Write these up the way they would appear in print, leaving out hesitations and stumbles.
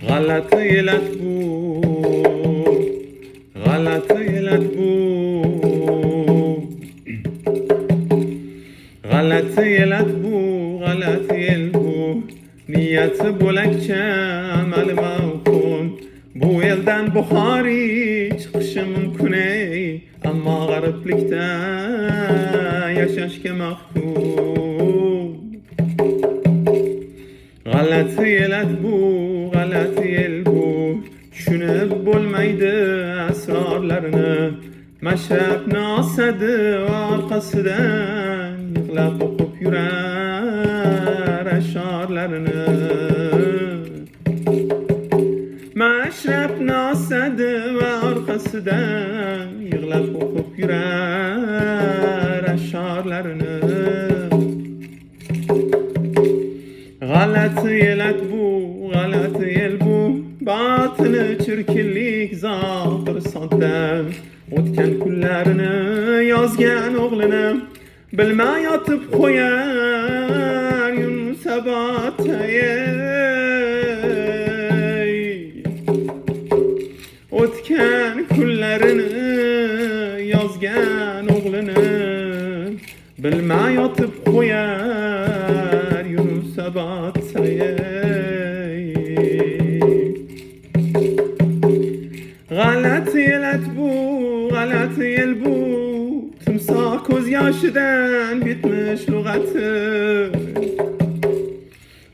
G'alati elat bu, g'alati elat bu, g'alati elat bu, g'alati el bu. Niyati bo'lakcha, amali mavhum. Bu eldan buxoriy chiqishi mumkin ey, ammo g'ariblikda yashashga mahkum. G'alati elat bu, g'alati el bu. Tushunib bo'lmaydi asrorlarini. Mashrabni osadi orqasidan, yig'lab o'qib yurar ashorlarini. Mashrabni osadi va orqasidan, yig'lab o'qib yurar ashorlarini. G'alati elat bu, g'alati el bu. Batini chirkinlik, zohir sodda. O'tgan kunlarini yozgan o'g'lini bilmay yotib qo'yar Yunusobod. O'tgan kunlarini yozgan o'g'lini bilmay yotib qo'yar Yunusobod. G'alati elat bu, g'alati el bu. Timsoh ko'z yoshidan bitmish lug'ati.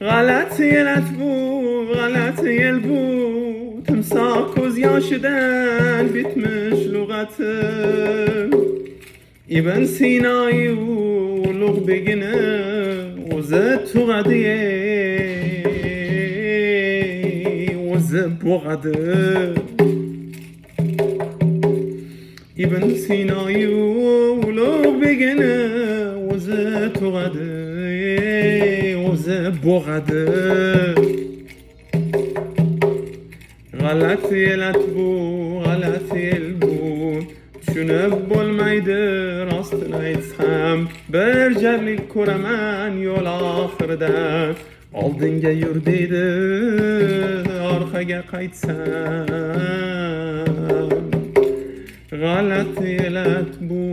G'alati elat bu, g'alati el bu. Timsoh ko'z yoshidan bitmish lug'ati. Ibn Sinoy ulug' begini o'zi tug'adi, o'zi bo'g'adi. Ibn Sinoy ulug' begini o'zi tug'adi, o'zi bo'g'adi. G'alati elat bu, g'alati el bu. Tushunib bo'lmaydi rostini aytsam. Bir jarlik ko'raman yo'l oxirida. Oldinga yur deydi, orqaga qaytsam. G'alati elat bu.